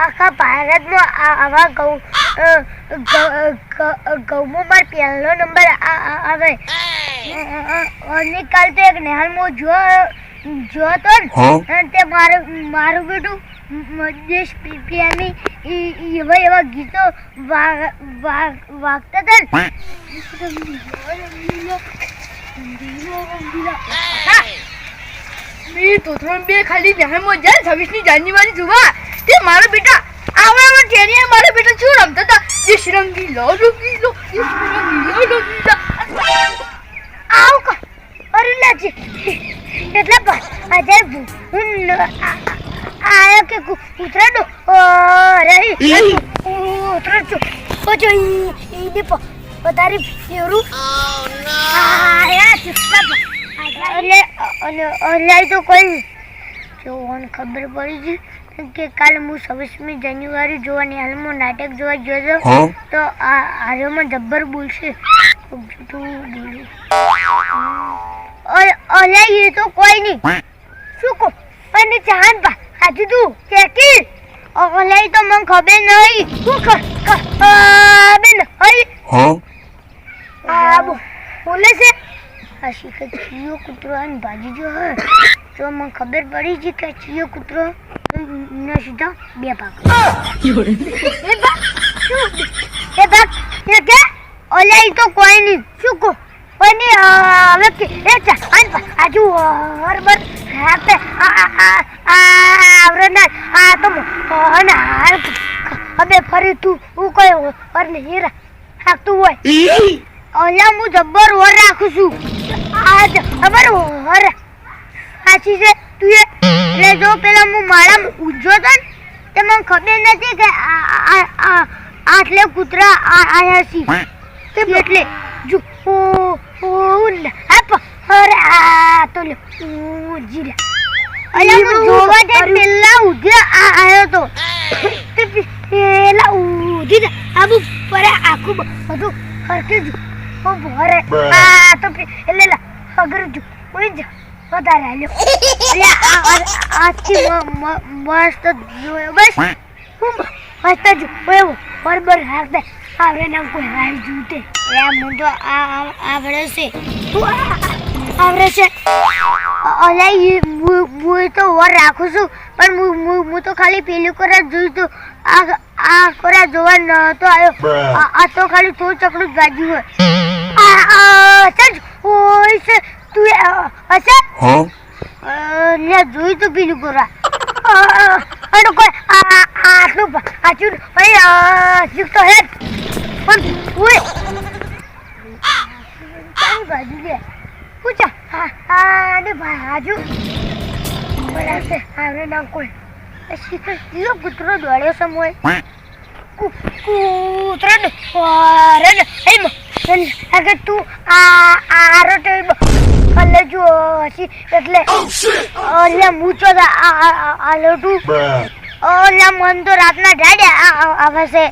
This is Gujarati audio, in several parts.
આખા ભારતમાં આવા ગૌમાં મારો પહેલો નંબર આવે. અને કાલ તો એક નેહાલમાં જો તો ને તે મારું બેટું દેશ પ્રેમી એવા ગીતો વાગતા હતા ને. તો બે ખાલી નેહાલમાં જાય 26મી જાન્યુઆરી જોવા તે મારો બેટા આવવામાં ટેણીએ મારો બેટા શું રમતા હતા દેશ રંગીલો રંગીલો આવ કો અરુલાજી એટલે આજે હું આયો કે ઉતરાડો રહી ઉતરાડો ઓજો ઈ દીપો તારી ફેરું આયા ચુસ્તા એટલે તો કોઈ જો મને ખબર પડી છે કે કાલે હું 26મી જાન્યુઆરી જોવાની હાલમાં નાટક જોવા ગયો તો આર્યમાં જબ્બર બોલશે એ તો કોઈ નહીં શું કહો અને ચાંદ પા હાજુ તું કેકી ઓલાઈ તો મને ખબર નહીં શું બેન હઈ બોલે છે આ શીખે ચિયો કૂતરો અને ભાજી જો હે તો મને ખબર પડી છે કે ચિયો કૂતરો ને સીધા બે ભાગ એ ભાગ કે ઓલાઈ તો કોઈ નહીં શું કહો અને હવે કે એ ચાંદ પા હાજુ હરબર હાતે આવરના આ તો અને હવે ફરી તું હું કયો પર ને હીરા હાકતું હોય ઓલા હું જબ્બર વર રાખું છું આજ ખબર વર સાચી છે તું એટલે જો પેલા હું માળા ઉજ્જો તો ને તે મને ખબર નથી કે આટલે કૂતરા આયા છે એટલે જો અરે આ તો લે જીરા અલા હું જોવા દે પેલા ઉધે આયો તો તે પેલા ઉધે આબુ પર આખું બધું હરકે જો ઓ ભરે આ તો એટલે અગર જો કોઈ જ વધારે આલ્યો એટલે આથી મસ્ત જોયો બસ હું મસ્ત જો એવો બરાબર હાથ આવરે ના કોઈ રાઈ જૂતે એ હું તો આવડે છે આવરે છે ઓલાઈ હું તો વર રાખું છું પણ હું તો ખાલી પેલું કોરા જોયું તો આ કોરા જોવા નતો આવ્યો આ તો ખાલી થોડું ચકડું જ ગાજ્યું હોય ચાલ હોય છે તું હશે ને જોયું તો પેલું કોરા અને કોઈ આટલું આચું શીખતો હે પણ ઓય ચાલ બાજુ દે પૂછા ને બાજુ બરાબર આવરે ના કોઈ શીખે લો કૂતરો દોડ્યો સમય કૂતરો ને અરે ને એમ અગર તું આરો તો કલે જો હસી એટલે ઓલા મૂચો આલો તું ઓલા મન તો રાતના ડાડ્યા આવે છે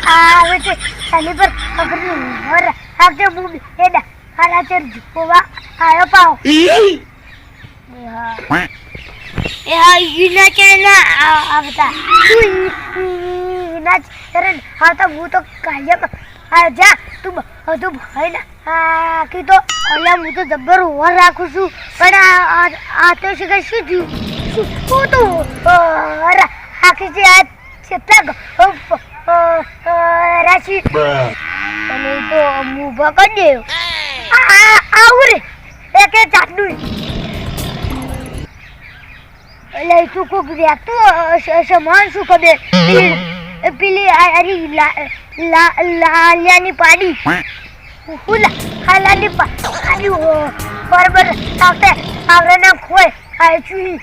આવે છે ખાલી પર ખબર નહીં વર આપજે બુબી એડા હારા ચર જોવા આયો પાવ એ હા ઈના કેના આવતા ઈના ચરણ આવતા હું તો કાયમ જા તું ભાઈ ના કીધો ઓલા હું તો જબ્બર ઓર રાખું છું પણ આ તો શું થયું શું તો આખી છે આ કેટલા રાશિ અને તો મૂભા કરી દેવ આવું રે એક ચાટલું એટલે તું કોક રાખતું સમાન શું ખબર પેલી અરી લાલિયાની પાડી હુલા હાલાની પાડી બરાબર આવતે આવરે ના ખોય આ ચુઈ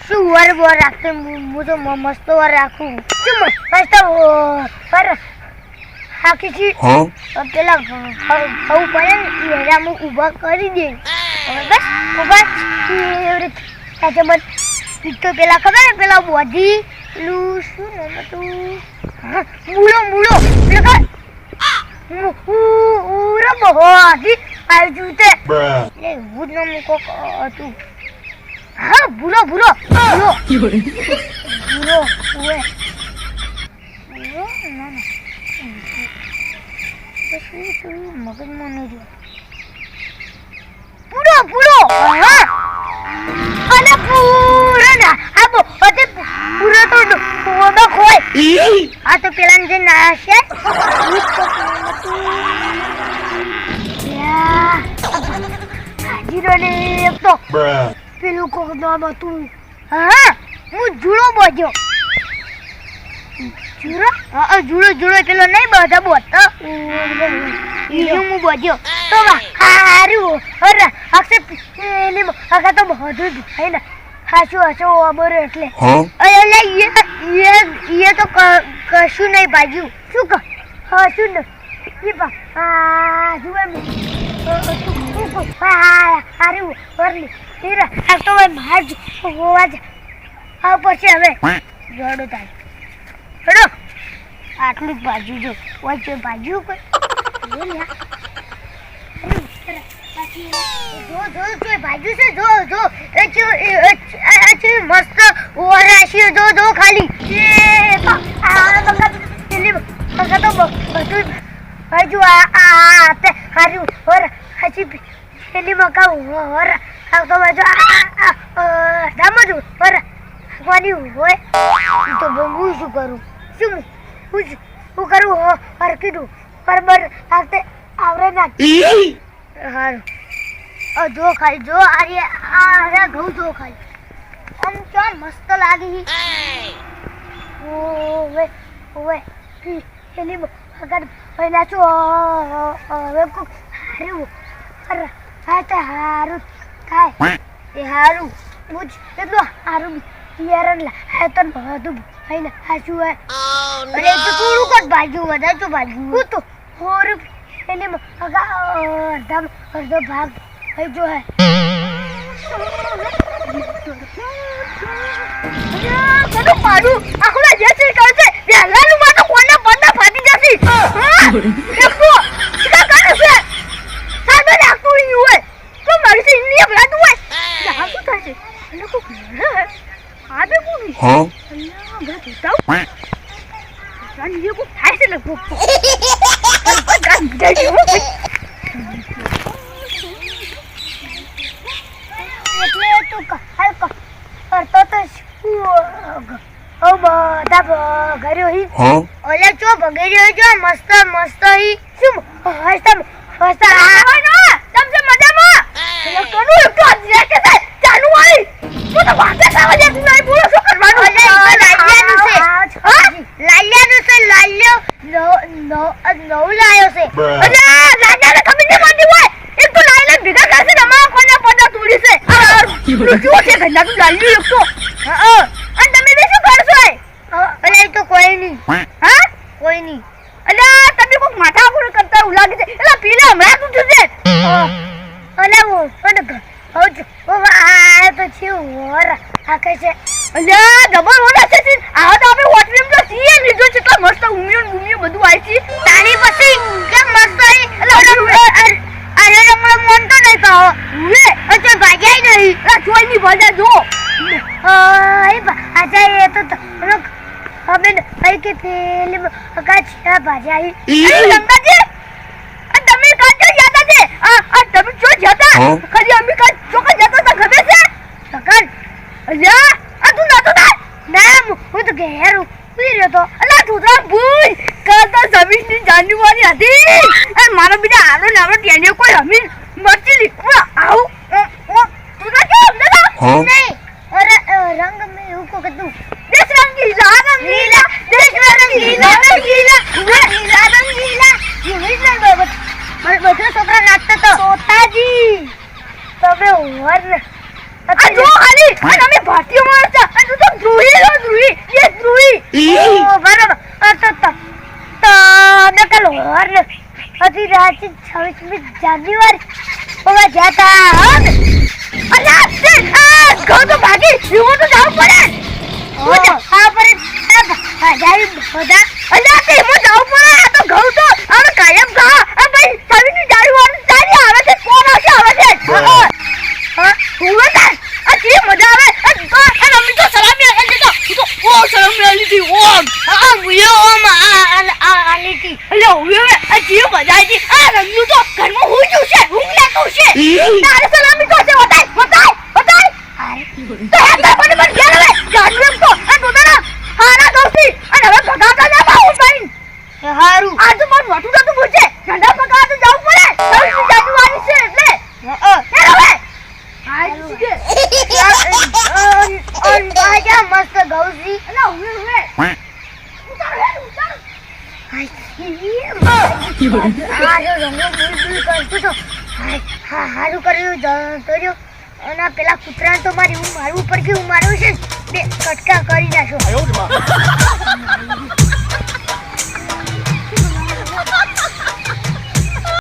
શું વર રાખતે હું તો મસ્ત વર રાખું શું મસ્ત પર આખી છી પેલા ખાવું પડે ને એરા હું ઊભા કરી દે બસ ઊભા એવડે સાથે મત તો પેલા ખબર ને પેલા બોધી પેલું શું નામ હતું મૂળો પેલા ઉરા બોધી આવી જૂતે એવું જ નામ કોક હતું હા ભૂરો પૂરો ઓએ પૂરો ના ના શું મગજમાં નહીં રહ્યો પૂરો પૂરો હા અને પૂરો ના આબો અતે પૂરો તો ઓબા ખોય આ તો પેલા જે ના છે હાજીરો ને એક તો પેલું કોકડામ હતું હા હું જુડો બોજ્યો જુડો હા જુડો પેલો નહીં બધા બોત હું બોજ્યો તો હારું અરે અક્ષે પેલી આખા તો બધું ભાઈ ને હાચું અબર એટલે અલે એ તો કશું નહીં ભાગ્યું શું ક હાચું ને એ બા આ જુએ હારું વરલી હીરા આ તો બહાર હોવા જ આ પછી હવે જોડો થાય હેડો આટલું જ બાજુ જો વચ્ચે બાજુ કોઈ જો બાજુ છે જો મસ્ત ઓરાશી જો ખાલી તો બધું હજુ આપે હારું ઓર હજી પેલી મકા ઓર આવતો બાજુ દામજુ ઓર કોની હોય તો હું શું કરું શું કરું ઓર કીધું બરાબર આવતે આવરે ના હારું જો ખાલી જો આરે ઘઉં જો ખાલી આમ ચાર મસ્ત લાગી ઓવે પેલી અગર પહેલા છો હવે કો હારું અરે હારું થાય એ હારું મુજ એટલો હારું યારલા હે તો બધું ભાઈને હાચું હે અરે તો થોડું કટ બાજુ વધારે તો બાજુ હું તો હોર પેલી અડધો ભાગ હે જો હે કદો પાડું આખુલા જે છે કરશે વેલાનું માં તો કોના પડદા ફાટી જશે હા એકતો શિકા કરે છે સાબે રાખતું ઈ હોય તો મારી છે ઇન્ડિયા બ્લાડ હોય યા શું થાય છે લોકો આબે કોની હા અલ્લાહ બડા જોતાઉ જાન ये को થાય છે લગભગ ગાન ગાડી એટલે તો હલકો કરતો તો ઓ બધા ઘરે હી ઓલે ચો ભગેર્યો જો મસ્ત હી શું હસતા તમને મજામાં એ કનું એકતો આજ કે છે ચાલુ આવી તો વાતે સાવા દે નહીં બોલો શું કરવાનું ઓલે લાલ્યાનું છે હા લાલ્યાનું છે લાલ્યો નો લાયો છે અરે લાલ્યાને ખબર નહીં માંડી હોય એક તો લાલ્યા ભેગા કરશે તમારા કોના પડા તોડી છે લુચ્યો છે ઘરના તું લાલ્યો એક તો હા અને તમે બે શું કરશો અલે તો કોઈ નહીં હા કોઈ નહીં અલે તમે કોક માથા ઉપર કરતા ઉ લાગે છે એલા પીલે હમણાં તું જશે અલે ઓ પણ ઓ આ તો છે ઓર આ કે છે અલે ડબલ ઓલા છે આ તો આપણે હોટલ તો સીએ લીધો છે તો મસ્ત ઉમિયો બધું આવી છે તારી પછી કે મસ્ત આવી અરે રમણ મન તો નહીં પાવ ઉવે અચે ભાગ્યા નહીં આ જોઈ ની ભજા જો એ આજા એ તો હવે ભાઈ કે પેલી કાચા ભાજાઈ ગંગાજી આ તમે કાચા જતા છે આ તમે જો જતા ખરી અમે કા ચોકા જતા હતા ખબર છે સકન અલ્યા આ તું નતો ના હું તો ઘેર ઉઈ રહ્યો તો અલા તું ભૂલ કાતા સમીરની જાન્યુઆરી હતી અને મારો બીજા આલો નારો ટેનિયો કોઈ હમી મરચી લીખવા આવ તું ના કેમ નહીં અરે રંગ મે એવું કો કદું દેશ રંગીલા દેશ રંગીલા બધા છોકરા નાચતા તો સોતાજી તમે ઓર આ જો ખાલી અને અમે ભારતીય માણસ છે અને તું તો ધ્રુવી એ ધ્રુવી ઓ બરાબર તો નકલ ઓર હતી રાત 26 જાન્યુઆરી ઓવા જાતા અલ્લાહ સે ગો તો ભાગી હું તો જાવ પડે આ પર જાઈ બધા અલ્લાહ તે હું જાવ પડે આ તો ઘઉં તો હવે કાયમ ગા આ ભાઈ સવીની જારી વાર જારી આવે છે કોણ આવે છે હા હું આ જે મજા આવે અને અમે તો સલામી આ દેતો તો ઓ હવે આ જીવ બજાઈ આ રંગનું તો ઘરમાં હું જ છે હું લેતો છે તારે સલામી તો છે બતાય અરે તો હેતા મને મન ગયા રે જાનવેમ તો આ દોદાના હારા ગૌસી અને હવે ભગાતા ના પાઉં પાઈન એ હારું આ તો મન વટુ તો બોજે ઝંડા પકાવવા તો જવું પડે ગૌસી જાદુવાળી છે એટલે એ હવે આઈ સીધે ઓન બાજા મસ્ત ગૌસી અને ઉવે ઉતાર હાય હારું કર્યું તો અને પેલા કૂતરાને તો મારી હું મારવું પડશે હું મારું છે બે કટકા કરી નાખો